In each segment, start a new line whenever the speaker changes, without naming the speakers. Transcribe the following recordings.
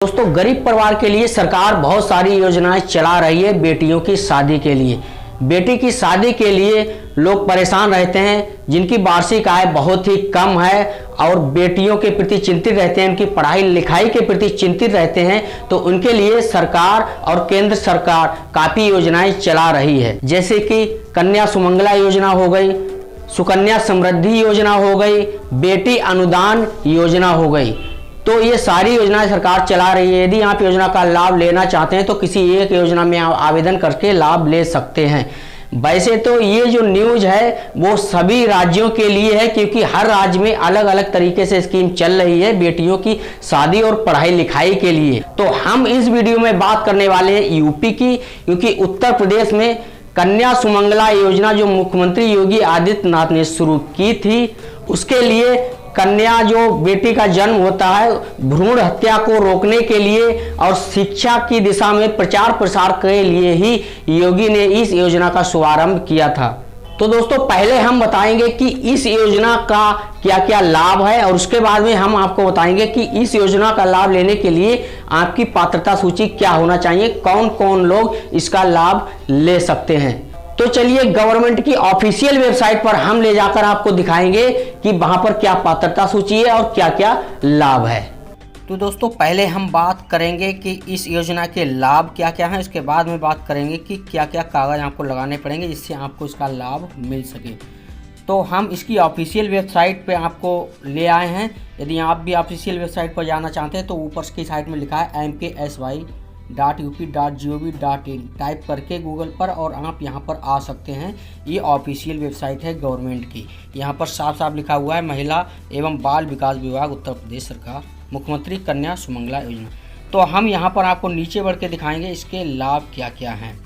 दोस्तों, गरीब परिवार के लिए सरकार बहुत सारी योजनाएं चला रही है। बेटियों की शादी के लिए, बेटी की शादी के लिए लोग परेशान रहते हैं जिनकी वार्षिक आय बहुत ही कम है और बेटियों के प्रति चिंतित रहते हैं, उनकी पढ़ाई लिखाई के प्रति चिंतित रहते हैं। तो उनके लिए सरकार और केंद्र सरकार काफ़ी योजनाएं चला रही है, जैसे कि कन्या सुमंगला योजना हो गई, सुकन्या समृद्धि योजना हो गई, बेटी अनुदान योजना हो गई। तो ये सारी योजनाएं सरकार चला रही है। यदि आप योजना का लाभ लेना चाहते हैं तो किसी एक योजना में आप आवेदन करके लाभ ले सकते हैं। वैसे तो ये जो न्यूज है वो सभी राज्यों के लिए है, क्योंकि हर राज्य में अलग अलग तरीके से स्कीम चल रही है बेटियों की शादी और पढ़ाई लिखाई के लिए। तो हम इस वीडियो में बात करने वाले हैं यूपी की, क्योंकि उत्तर प्रदेश में कन्या सुमंगला योजना जो मुख्यमंत्री योगी आदित्यनाथ ने शुरू की थी, उसके लिए कन्या जो बेटी का जन्म होता है, भ्रूण हत्या को रोकने के लिए और शिक्षा की दिशा में प्रचार प्रसार के लिए ही योगी ने इस योजना का शुभारंभ किया था। तो दोस्तों, पहले हम बताएंगे कि इस योजना का क्या क्या लाभ है और उसके बाद में हम आपको बताएंगे कि इस योजना का लाभ लेने के लिए आपकी पात्रता सूची क्या होना चाहिए, कौन कौन लोग इसका लाभ ले सकते हैं। तो चलिए, गवर्नमेंट की ऑफिशियल वेबसाइट पर हम ले जाकर आपको दिखाएंगे कि वहां पर क्या पात्रता सूची है और क्या क्या लाभ है। तो दोस्तों, पहले हम बात करेंगे कि इस योजना के लाभ क्या क्या हैं, इसके बाद में बात करेंगे कि क्या क्या कागज आपको लगाने पड़ेंगे जिससे आपको इसका लाभ मिल सके। तो हम इसकी ऑफिशियल वेबसाइट पे आपको ले आए हैं। यदि आप भी ऑफिशियल वेबसाइट पर जाना चाहते हैं तो ऊपर की साइड में लिखा है mksy.up.gov.in टाइप करके गूगल पर, और आप यहां पर आ सकते हैं। ये ऑफिशियल वेबसाइट है गवर्नमेंट की। यहां पर साफ साफ लिखा हुआ है महिला एवं बाल विकास विभाग उत्तर प्रदेश सरकार, मुख्यमंत्री कन्या सुमंगला योजना। तो हम यहां पर आपको नीचे बढ़ के दिखाएंगे इसके लाभ क्या क्या हैं।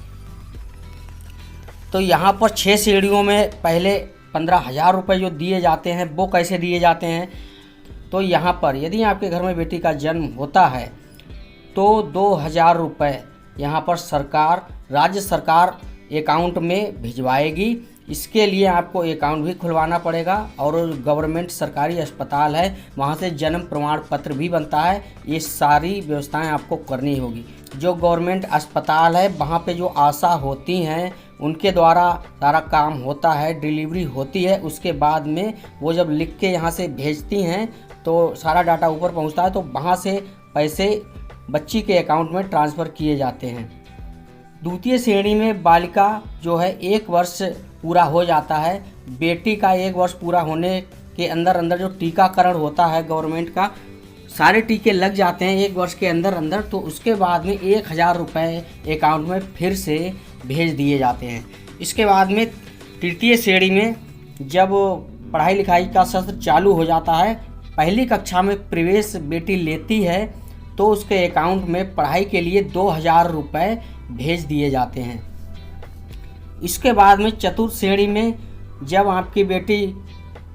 तो यहाँ पर 6 श्रेणियों में पहले 15,000 रुपये जो दिए जाते हैं वो कैसे दिए जाते हैं। तो यहाँ पर यदि आपके घर में बेटी का जन्म होता है तो 2,000 रुपये यहाँ पर सरकार, राज्य सरकार अकाउंट में भिजवाएगी। इसके लिए आपको अकाउंट भी खुलवाना पड़ेगा और गवर्नमेंट सरकारी अस्पताल है वहाँ से जन्म प्रमाण पत्र भी बनता है। ये सारी व्यवस्थाएं आपको करनी होगी। जो गवर्नमेंट अस्पताल है वहाँ पे जो आशा होती हैं उनके द्वारा सारा काम होता है, डिलीवरी होती है। उसके बाद में वो जब लिख के यहाँ से भेजती हैं तो सारा डाटा ऊपर पहुँचता है, तो वहाँ से पैसे बच्ची के अकाउंट में ट्रांसफ़र किए जाते हैं। द्वितीय श्रेणी में बालिका जो है 1 वर्ष पूरा हो जाता है। बेटी का 1 वर्ष पूरा होने के अंदर अंदर जो टीकाकरण होता है गवर्नमेंट का, सारे टीके लग जाते हैं 1 वर्ष के अंदर अंदर। तो उसके बाद में 1,000 रुपये अकाउंट में फिर से भेज दिए जाते हैं। इसके बाद में तृतीय श्रेणी में जब पढ़ाई लिखाई का सत्र चालू हो जाता है, पहली कक्षा में प्रवेश बेटी लेती है तो उसके अकाउंट में पढ़ाई के लिए 2,000 रुपये भेज दिए जाते हैं। इसके बाद में चतुर्थ श्रेणी में जब आपकी बेटी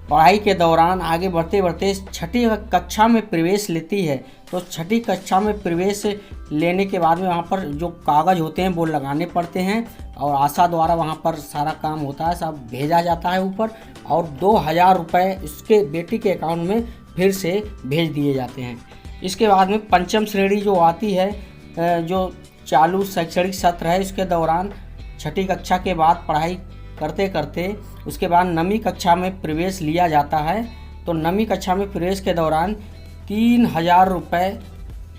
पढ़ाई के दौरान आगे बढ़ते बढ़ते 6ठी कक्षा में प्रवेश लेती है तो 6ठी कक्षा में प्रवेश लेने के बाद में वहाँ पर जो कागज़ होते हैं वो लगाने पड़ते हैं और आशा द्वारा वहाँ पर सारा काम होता है, सब भेजा जाता है ऊपर, और 2,000 रुपये इसके बेटी के अकाउंट में फिर से भेज दिए जाते हैं। इसके बाद में पंचम श्रेणी जो आती है, जो चालू शैक्षणिक सत्र है इसके दौरान 6ठी कक्षा के बाद पढ़ाई करते करते उसके बाद 9वीं कक्षा में प्रवेश लिया जाता है। तो 9वीं कक्षा में प्रवेश के दौरान 3,000 रुपये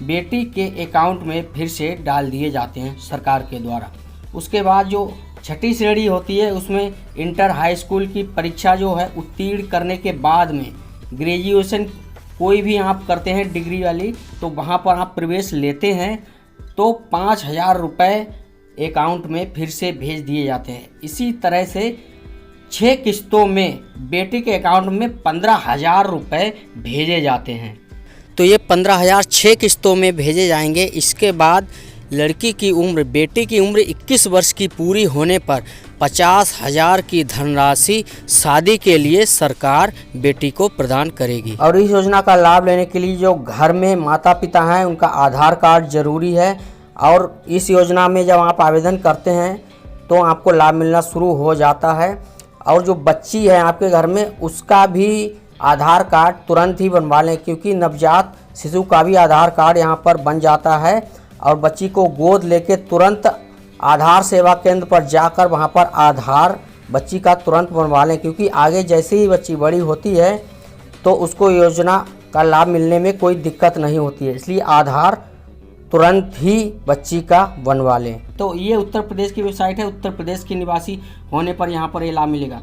बेटी के अकाउंट में फिर से डाल दिए जाते हैं सरकार के द्वारा। उसके बाद जो 6ठी श्रेणी होती है उसमें इंटर हाई स्कूल की परीक्षा जो है उत्तीर्ण करने के बाद में ग्रेजुएशन कोई भी आप करते हैं डिग्री वाली, तो वहाँ पर आप प्रवेश लेते हैं तो 5,000 रुपये अकाउंट में फिर से भेज दिए जाते हैं। इसी तरह से 6 किस्तों में बेटी के अकाउंट में 15,000 रुपये भेजे जाते हैं। तो ये 15,000 6 किस्तों में भेजे जाएंगे। इसके बाद लड़की की उम्र, बेटी की उम्र 21 वर्ष की पूरी होने पर 50,000 की धनराशि शादी के लिए सरकार बेटी को प्रदान करेगी। और इस योजना का लाभ लेने के लिए जो घर में माता पिता हैं उनका आधार कार्ड जरूरी है। और इस योजना में जब आप आवेदन करते हैं तो आपको लाभ मिलना शुरू हो जाता है। और जो बच्ची है आपके घर में उसका भी आधार कार्ड तुरंत ही बनवा लें, क्योंकि नवजात शिशु का भी आधार कार्ड यहाँ पर बन जाता है। और बच्ची को गोद लेके तुरंत आधार सेवा केंद्र पर जाकर वहाँ पर आधार बच्ची का तुरंत बनवा लें, क्योंकि आगे जैसे ही बच्ची बड़ी होती है तो उसको योजना का लाभ मिलने में कोई दिक्कत नहीं होती है। इसलिए आधार तुरंत ही बच्ची का बनवा लें। तो ये उत्तर प्रदेश की वेबसाइट है। उत्तर प्रदेश के निवासी होने पर यहाँ पर ये लाभ मिलेगा।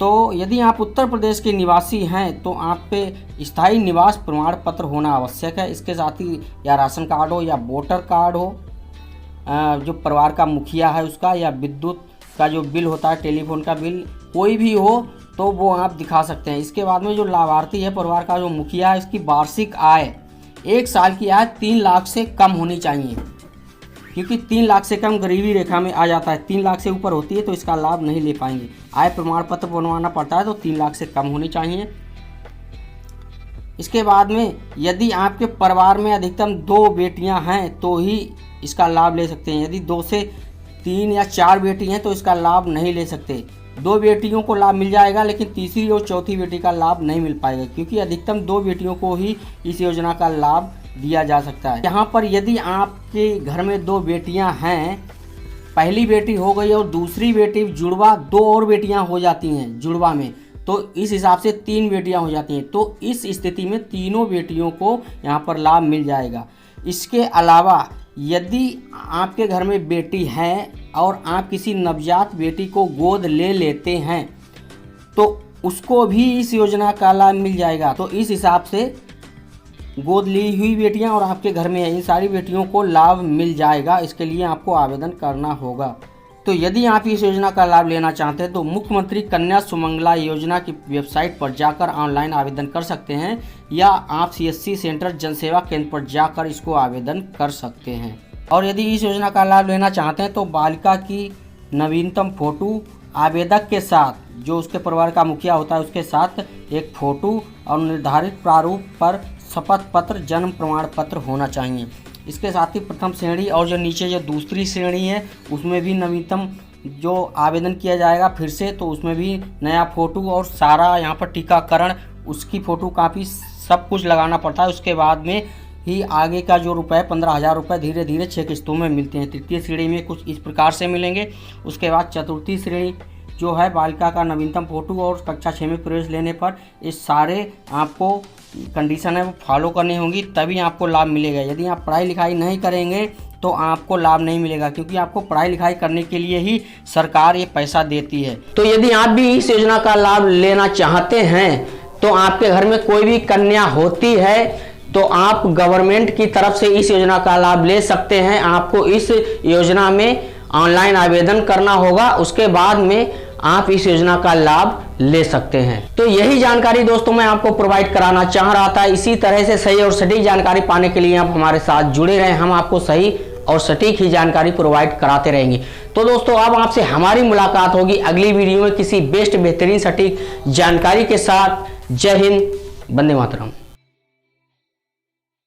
तो यदि आप उत्तर प्रदेश के निवासी हैं तो आप पे स्थायी निवास प्रमाण पत्र होना आवश्यक है। इसके साथ ही या राशन कार्ड हो या वोटर कार्ड हो, जो परिवार का मुखिया है उसका, या विद्युत का जो बिल होता है, टेलीफोन का बिल, कोई भी हो तो वो आप दिखा सकते हैं। इसके बाद में जो लाभार्थी है परिवार का, जो मुखिया है, इसकी वार्षिक आय 1 साल की आय 3 लाख से कम होनी चाहिए, क्योंकि 3 लाख से कम गरीबी रेखा में आ जाता है। 3 लाख से ऊपर होती है तो इसका लाभ नहीं ले पाएंगे। आय प्रमाण पत्र बनवाना पड़ता है तो 3 लाख से कम होनी चाहिए। इसके बाद में यदि आपके परिवार में अधिकतम 2 बेटियां हैं तो ही इसका लाभ ले सकते हैं। यदि 2 से 3 या 4 बेटी हैं तो इसका लाभ नहीं ले सकते। 2 बेटियों को लाभ मिल जाएगा, लेकिन तीसरी और चौथी बेटी का लाभ नहीं मिल पाएगा, क्योंकि अधिकतम 2 बेटियों को ही इस योजना का लाभ दिया जा सकता है। यहाँ पर यदि आपके घर में 2 बेटियाँ हैं, पहली बेटी हो गई और दूसरी बेटी जुड़वा, 2 और बेटियाँ हो जाती हैं जुड़वा में, तो इस हिसाब से 3 बेटियाँ हो जाती हैं। तो इस स्थिति में तीनों बेटियों को यहाँ पर लाभ मिल जाएगा। इसके अलावा यदि आपके घर में बेटी है और आप किसी नवजात बेटी को गोद ले लेते हैं तो उसको भी इस योजना का लाभ मिल जाएगा। तो इस हिसाब से गोद ली हुई बेटियां और आपके घर में इन सारी बेटियों को लाभ मिल जाएगा। इसके लिए आपको आवेदन करना होगा। तो यदि आप इस योजना का लाभ लेना चाहते हैं तो मुख्यमंत्री कन्या सुमंगला योजना की वेबसाइट पर जाकर ऑनलाइन आवेदन कर सकते हैं, या आप CSC सेंटर जनसेवा केंद्र पर जाकर इसको आवेदन कर सकते हैं। और यदि इस योजना का लाभ लेना चाहते हैं तो बालिका की नवीनतम फोटो आवेदक के साथ, जो उसके परिवार का मुखिया होता है उसके साथ एक फ़ोटो और निर्धारित प्रारूप पर शपथ पत्र, जन्म प्रमाण पत्र होना चाहिए। इसके साथ ही प्रथम श्रेणी और जो नीचे जो दूसरी श्रेणी है उसमें भी नवीनतम जो आवेदन किया जाएगा फिर से, तो उसमें भी नया फ़ोटो और सारा यहाँ पर टीकाकरण, उसकी फ़ोटो कापी सब कुछ लगाना पड़ता है। उसके बाद में ही आगे का जो रुपए 15,000 रुपये धीरे धीरे 6 किस्तों में मिलते हैं। तृतीय श्रेणी में कुछ इस प्रकार से मिलेंगे। उसके बाद चतुर्थी श्रेणी जो है बालिका का नवीनतम फ़ोटो और कक्षा 6 में प्रवेश लेने पर, इस सारे आपको कंडीशन है वो फॉलो करनी होंगी, तभी आपको लाभ मिलेगा। यदि आप पढ़ाई लिखाई नहीं करेंगे तो आपको लाभ नहीं मिलेगा, क्योंकि आपको पढ़ाई लिखाई करने के लिए ही सरकार ये पैसा देती है। तो यदि आप भी इस योजना का लाभ लेना चाहते हैं तो आपके घर में कोई भी कन्या होती है तो आप गवर्नमेंट की तरफ से इस योजना का लाभ ले सकते हैं। आपको इस योजना में ऑनलाइन आवेदन करना होगा, उसके बाद में आप इस योजना का लाभ ले सकते हैं। तो यही जानकारी दोस्तों मैं आपको प्रोवाइड कराना चाह रहा था। इसी तरह से सही और सटीक जानकारी पाने के लिए आप हमारे साथ जुड़े रहें। हम आपको सही और सटीक ही जानकारी प्रोवाइड कराते रहेंगे। तो दोस्तों अब आपसे हमारी मुलाकात होगी अगली वीडियो में किसी बेस्ट बेहतरीन सटीक जानकारी के साथ। जय हिंद, वंदे मातरम।